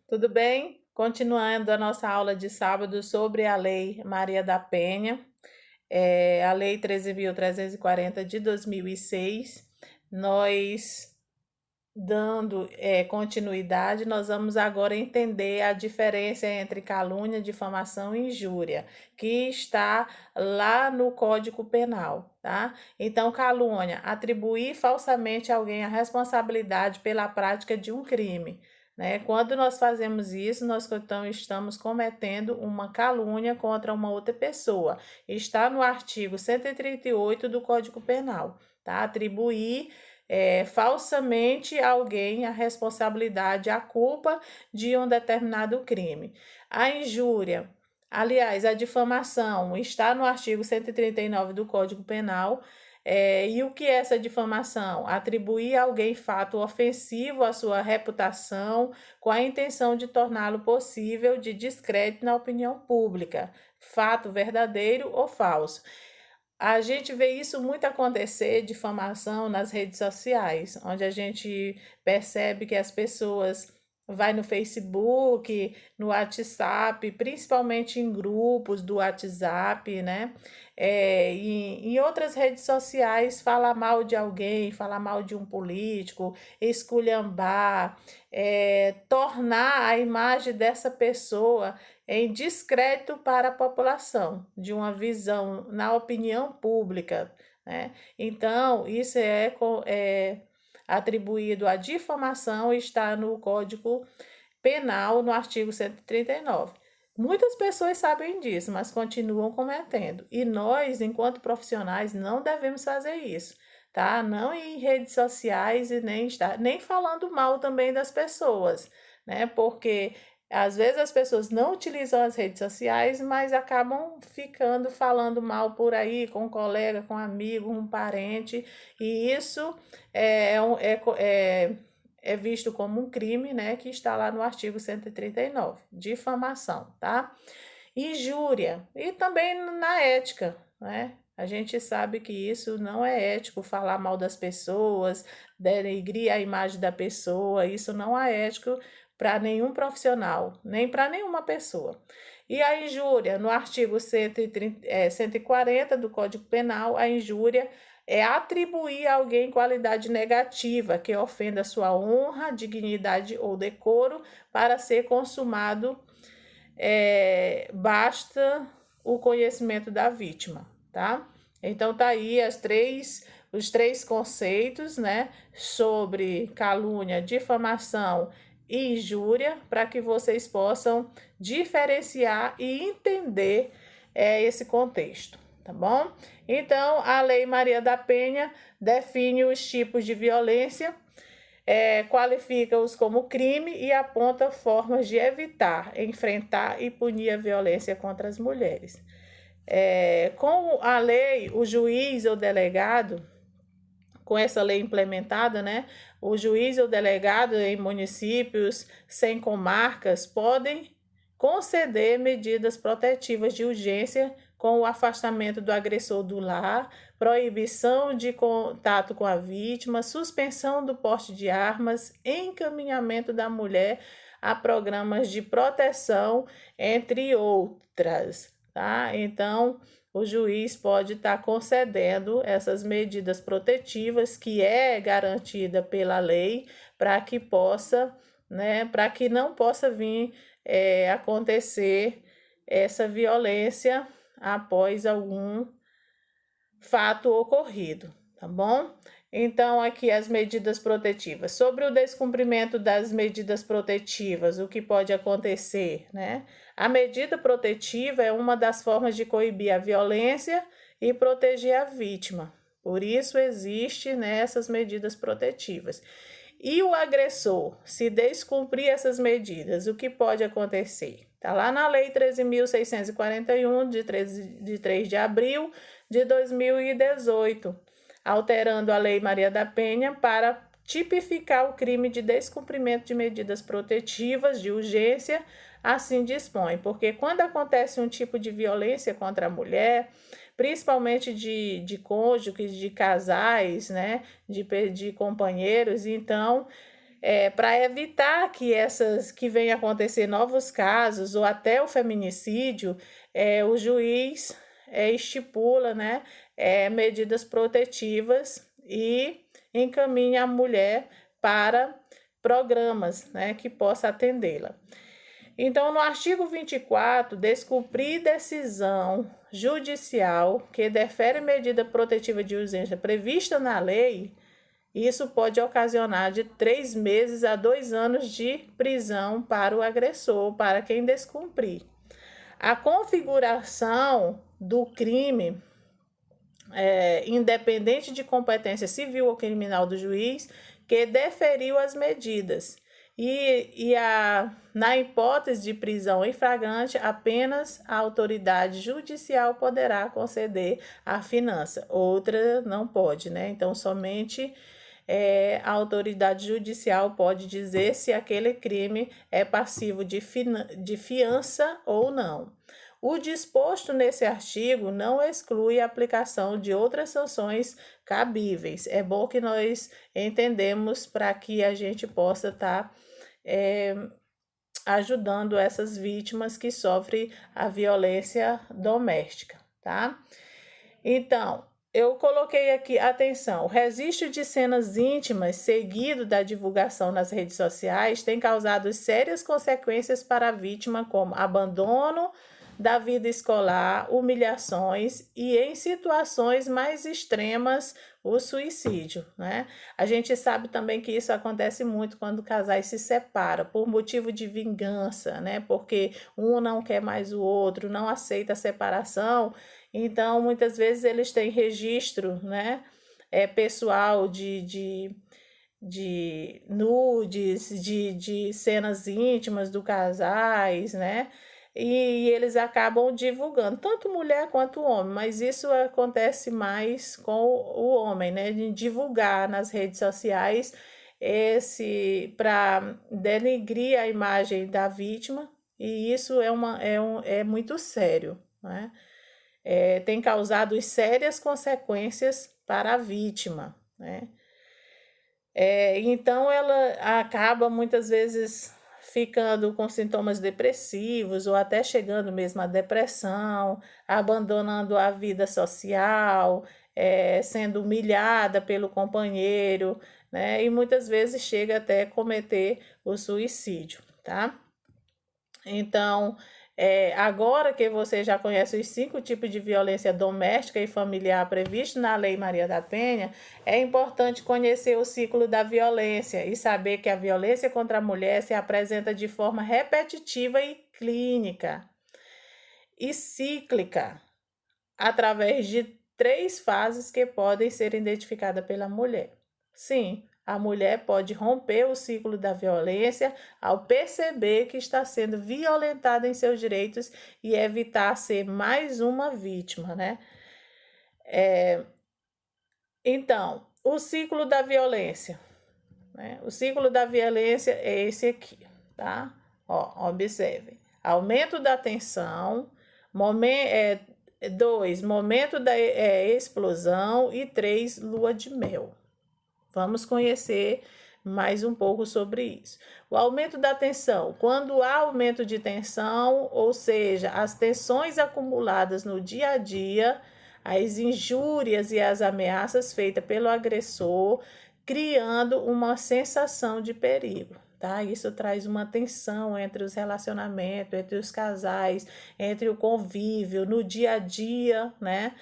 Tudo bem? Continuando a nossa aula de sábado sobre a Lei Maria da Penha, a Lei 13.340 de 2006. Nós, dando continuidade, nós vamos agora entender a diferença entre calúnia, difamação e injúria, que está lá no Código Penal, tá? Então, calúnia, atribuir falsamente a alguém a responsabilidade pela prática de um crime. Né? Quando nós fazemos isso, nós então estamos cometendo uma calúnia contra uma outra pessoa. Está no artigo 138 do Código Penal, tá? Atribuir falsamente a alguém a responsabilidade, a culpa de um determinado crime. A injúria, aliás, a difamação, está no artigo 139 do Código Penal. E o que é essa difamação? Atribuir a alguém fato ofensivo à sua reputação com a intenção de torná-lo possível de descrédito na opinião pública, fato verdadeiro ou falso. A gente vê isso muito acontecer, difamação nas redes sociais, onde a gente percebe que as pessoas vai no Facebook, no WhatsApp, principalmente em grupos do WhatsApp, né? Em outras redes sociais, falar mal de alguém, falar mal de um político, esculhambar, tornar a imagem dessa pessoa em descrédito para a população, de uma visão na opinião pública, né? Então, isso é atribuído à difamação e está no Código Penal, no artigo 139. Muitas pessoas sabem disso, mas continuam cometendo. E nós, enquanto profissionais, não devemos fazer isso, tá? Não em redes sociais e nem falando mal também das pessoas, né? Porque às vezes as pessoas não utilizam as redes sociais, mas acabam ficando falando mal por aí com um colega, com um amigo, um parente, e isso é visto como um crime, né, que está lá no artigo 139, difamação, tá? Injúria, e também na ética, né? A gente sabe que isso não é ético, falar mal das pessoas, denegrir a imagem da pessoa, isso não é ético para nenhum profissional, nem para nenhuma pessoa. E a injúria, no artigo 140 do Código Penal, a injúria é atribuir a alguém qualidade negativa que ofenda sua honra, dignidade ou decoro para ser consumado, basta o conhecimento da vítima, tá? Então tá aí os três conceitos, né, sobre calúnia, difamação e injúria, para que vocês possam diferenciar e entender esse contexto, tá bom? Então, a Lei Maria da Penha define os tipos de violência, qualifica-os como crime e aponta formas de evitar, enfrentar e punir a violência contra as mulheres. Com a lei, o juiz ou delegado, com essa lei implementada, né, o juiz ou delegado em municípios sem comarcas podem conceder medidas protetivas de urgência com o afastamento do agressor do lar, proibição de contato com a vítima, suspensão do porte de armas, encaminhamento da mulher a programas de proteção, entre outras, tá? Então, o juiz pode estar concedendo essas medidas protetivas que é garantida pela lei para que possa, né, para que não possa vir acontecer essa violência após algum fato ocorrido, tá bom? Então, aqui as medidas protetivas. Sobre o descumprimento das medidas protetivas, o que pode acontecer, né? A medida protetiva é uma das formas de coibir a violência e proteger a vítima. Por isso, existe essas medidas protetivas. E o agressor, se descumprir essas medidas, o que pode acontecer? Está lá na Lei 13.641, de 3 de abril de 2018, alterando a Lei Maria da Penha para tipificar o crime de descumprimento de medidas protetivas de urgência, assim dispõe, porque quando acontece um tipo de violência contra a mulher, principalmente de cônjuges, de casais, né, de companheiros, então Para evitar que venha acontecer novos casos ou até o feminicídio, o juiz estipula, né, medidas protetivas e encaminha a mulher para programas, né, que possa atendê-la. Então, no artigo 24, descumprir decisão judicial que defere medida protetiva de urgência prevista na lei, isso pode ocasionar de 3 meses a 2 anos de prisão para o agressor, para quem descumprir. A configuração do crime, independente de competência civil ou criminal do juiz, que deferiu as medidas. Na hipótese de prisão em flagrante, apenas a autoridade judicial poderá conceder a fiança, outra não pode, né? Então, somente a autoridade judicial pode dizer se aquele crime é passivo de fiança ou não. O disposto nesse artigo não exclui a aplicação de outras sanções cabíveis. É bom que nós entendemos para que a gente possa estar ajudando essas vítimas que sofrem a violência doméstica, tá? Então, eu coloquei aqui, atenção, o registro de cenas íntimas seguido da divulgação nas redes sociais tem causado sérias consequências para a vítima, como abandono da vida escolar, humilhações e, em situações mais extremas, o suicídio, né? A gente sabe também que isso acontece muito quando casais se separam por motivo de vingança, né? Porque um não quer mais o outro, não aceita a separação, então muitas vezes eles têm registro, né? Pessoal de nudes, de cenas íntimas do casais, né? E eles acabam divulgando, tanto mulher quanto homem, mas isso acontece mais com o homem, né? De divulgar nas redes sociais para denegrir a imagem da vítima, e isso é muito sério, né? Tem causado sérias consequências para a vítima, né? Então ela acaba muitas vezes ficando com sintomas depressivos ou até chegando mesmo à depressão, abandonando a vida social, sendo humilhada pelo companheiro, né? E muitas vezes chega até a cometer o suicídio, tá? Então, agora que você já conhece os 5 tipos de violência doméstica e familiar previstos na Lei Maria da Penha, é importante conhecer o ciclo da violência e saber que a violência contra a mulher se apresenta de forma repetitiva e clínica e cíclica, através de 3 fases que podem ser identificadas pela mulher. Sim, a mulher pode romper o ciclo da violência ao perceber que está sendo violentada em seus direitos e evitar ser mais uma vítima, né? Então, o ciclo da violência, né? O ciclo da violência é esse aqui, tá? Ó, observe. Aumento da tensão, 2, momento da explosão e 3, lua de mel. Vamos conhecer mais um pouco sobre isso. O aumento da tensão. Quando há aumento de tensão, ou seja, as tensões acumuladas no dia a dia, as injúrias e as ameaças feitas pelo agressor, criando uma sensação de perigo. Tá? Isso traz uma tensão entre os relacionamentos, entre os casais, entre o convívio, no dia a dia, né?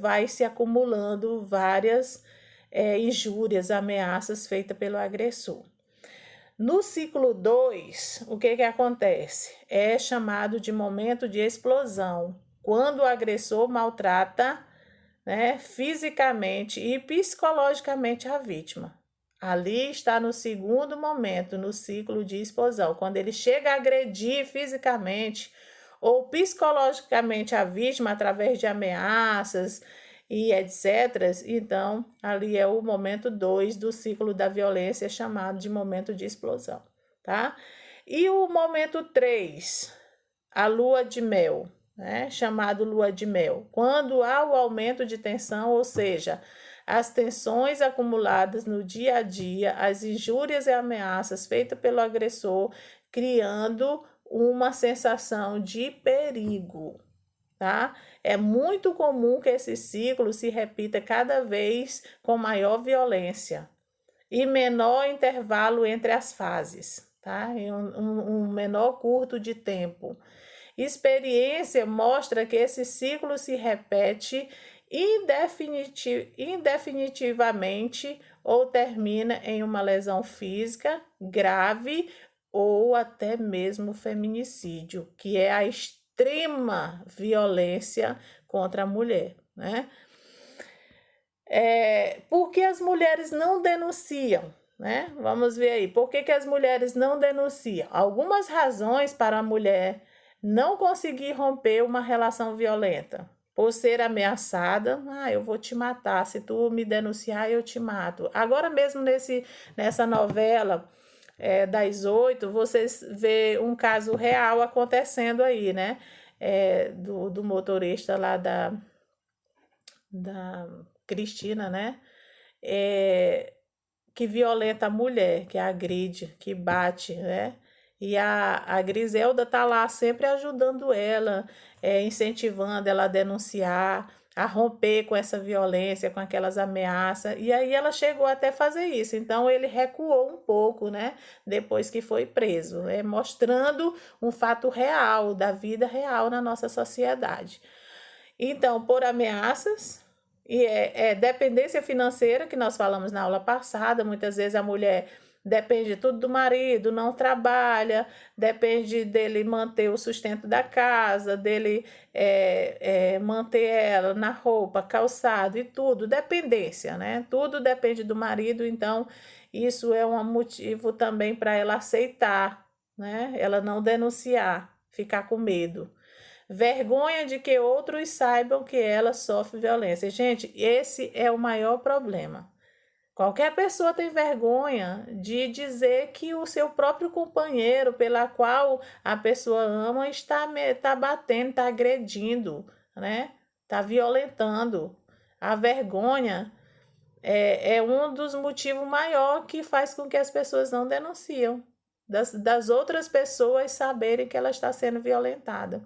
Vai se acumulando várias injúrias, ameaças feitas pelo agressor. No ciclo 2, o que acontece? É chamado de momento de explosão, quando o agressor maltrata, né, fisicamente e psicologicamente a vítima. Ali está no segundo momento, no ciclo de explosão, quando ele chega a agredir fisicamente ou psicologicamente a vítima através de ameaças e etc. Então, ali é o momento 2 do ciclo da violência, chamado de momento de explosão, tá? E o momento 3, a lua de mel, né? Chamado lua de mel, quando há o aumento de tensão, ou seja, as tensões acumuladas no dia a dia, as injúrias e ameaças feitas pelo agressor, criando uma sensação de perigo, tá? É muito comum que esse ciclo se repita cada vez com maior violência e menor intervalo entre as fases, tá? Em um menor curto de tempo. Experiência mostra que esse ciclo se repete indefinitivamente ou termina em uma lesão física grave ou até mesmo feminicídio, que é a extrema violência contra a mulher, né? Por que as mulheres não denunciam? Né? Vamos ver aí, por que as mulheres não denunciam? Algumas razões para a mulher não conseguir romper uma relação violenta. Por ser ameaçada, eu vou te matar, se tu me denunciar, eu te mato. Agora mesmo nessa novela das 8, vocês vê um caso real acontecendo aí, né? Do motorista lá da Cristina, né? Que violenta a mulher, que agride, que bate, né? E a Griselda tá lá sempre ajudando ela, incentivando ela a denunciar, a romper com essa violência, com aquelas ameaças. E aí ela chegou até fazer isso. Então ele recuou um pouco, né? Depois que foi preso, mostrando um fato real, da vida real na nossa sociedade. Então, por ameaças, e dependência financeira, que nós falamos na aula passada, muitas vezes a mulher depende tudo do marido, não trabalha, depende dele manter o sustento da casa, dele manter ela na roupa, calçado e tudo, dependência, né? Tudo depende do marido, então isso é um motivo também para ela aceitar, né? Ela não denunciar, ficar com medo. Vergonha de que outros saibam que ela sofre violência. Gente, esse é o maior problema. Qualquer pessoa tem vergonha de dizer que o seu próprio companheiro, pela qual a pessoa ama, está batendo, está agredindo, né? Está violentando. A vergonha é um dos motivos maiores que faz com que as pessoas não denunciam. Das outras pessoas saberem que ela está sendo violentada.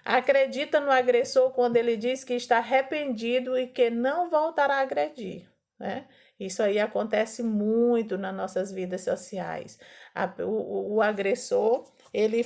Acredita no agressor quando ele diz que está arrependido e que não voltará a agredir, né? Isso aí acontece muito nas nossas vidas sociais. O agressor, ele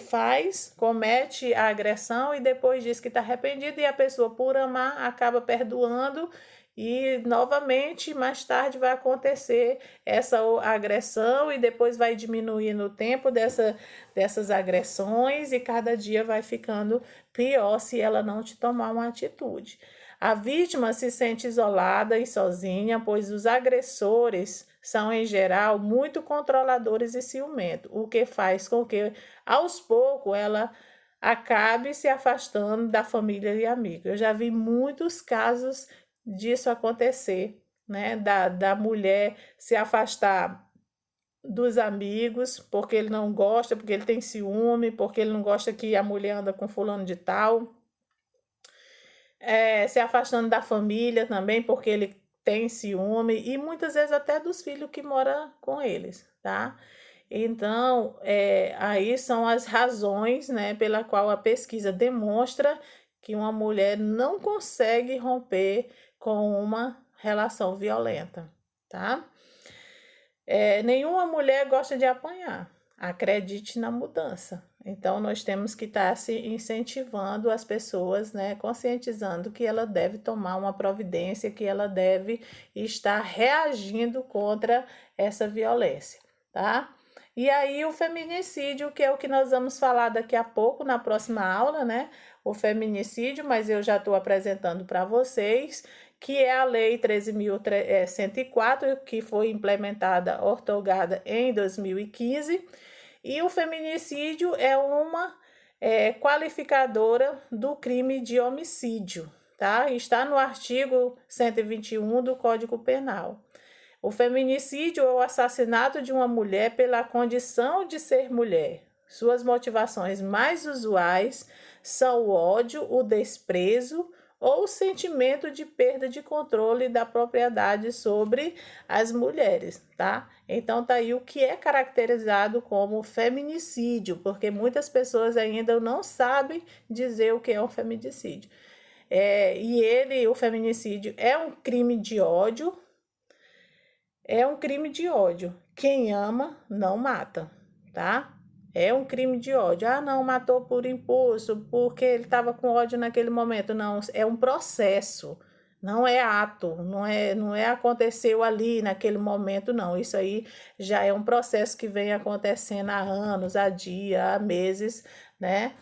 comete a agressão e depois diz que está arrependido e a pessoa, por amar, acaba perdoando e novamente mais tarde vai acontecer essa agressão e depois vai diminuindo o tempo dessas agressões e cada dia vai ficando pior se ela não te tomar uma atitude. A vítima se sente isolada e sozinha, pois os agressores são, em geral, muito controladores e ciumentos, o que faz com que, aos poucos, ela acabe se afastando da família e amigos. Eu já vi muitos casos disso acontecer, né? Da mulher se afastar dos amigos, porque ele não gosta, porque ele tem ciúme, porque ele não gosta que a mulher anda com fulano de tal. Se afastando da família também, porque ele tem ciúme, e muitas vezes até dos filhos que moram com eles, tá? Então, aí são as razões, né, pela qual a pesquisa demonstra que uma mulher não consegue romper com uma relação violenta, tá? Nenhuma mulher gosta de apanhar. Acredite na mudança. Então, nós temos que estar se incentivando as pessoas, né, conscientizando que ela deve tomar uma providência, que ela deve estar reagindo contra essa violência, tá? E aí, o feminicídio, que é o que nós vamos falar daqui a pouco, na próxima aula, né? O feminicídio, mas eu já estou apresentando para vocês, que é a Lei 13.104, que foi implementada, ortogada em 2015, e o feminicídio é uma qualificadora do crime de homicídio, tá? Está no artigo 121 do Código Penal. O feminicídio é o assassinato de uma mulher pela condição de ser mulher. Suas motivações mais usuais são o ódio, o desprezo ou sentimento de perda de controle da propriedade sobre as mulheres, tá? Então tá aí o que é caracterizado como feminicídio, porque muitas pessoas ainda não sabem dizer o que é um feminicídio. O feminicídio é um crime de ódio, Quem ama não mata, tá? É um crime de ódio. Ah, não, matou por impulso, porque ele estava com ódio naquele momento. Não, é um processo, não é ato, não é aconteceu ali naquele momento, não. Isso aí já é um processo que vem acontecendo há anos, há dias, há meses, né?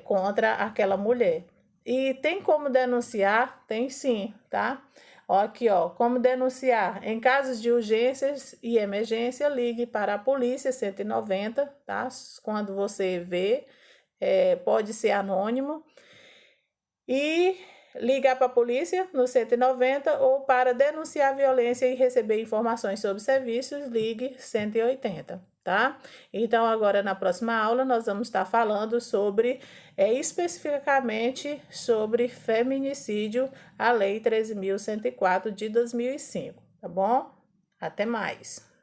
Contra aquela mulher. E tem como denunciar? Tem sim, tá? Ó, aqui, ó, como denunciar? Em casos de urgências e emergência, ligue para a polícia 190, tá? Quando você vê, pode ser anônimo. E ligar para a polícia no 190 ou para denunciar violência e receber informações sobre serviços, ligue 180, tá? Então, agora na próxima aula, nós vamos estar falando sobre, especificamente sobre feminicídio, a Lei 13.104 de 2005, tá bom? Até mais!